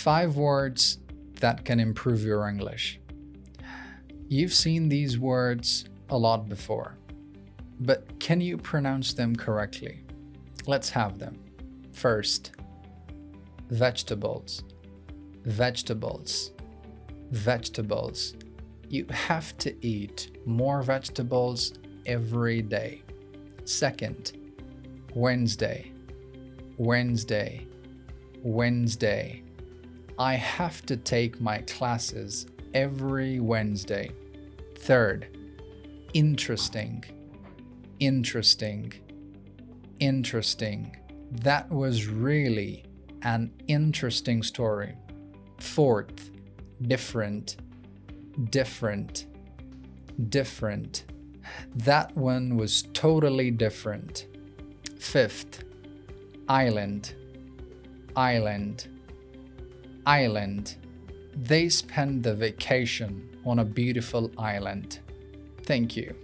5 words that can improve your English. You've seen these words a lot before, but can you pronounce them correctly? Let's have them. First, vegetables, vegetables, vegetables. You have to eat more vegetables every day. Second, Wednesday, Wednesday, Wednesday. I have to take my classes every Wednesday. Third, interesting, interesting, interesting. That was really an interesting story. Fourth, different, different, different. That one was totally different. Fifth, island, island, island. They spent the vacation on a beautiful island. Thank you.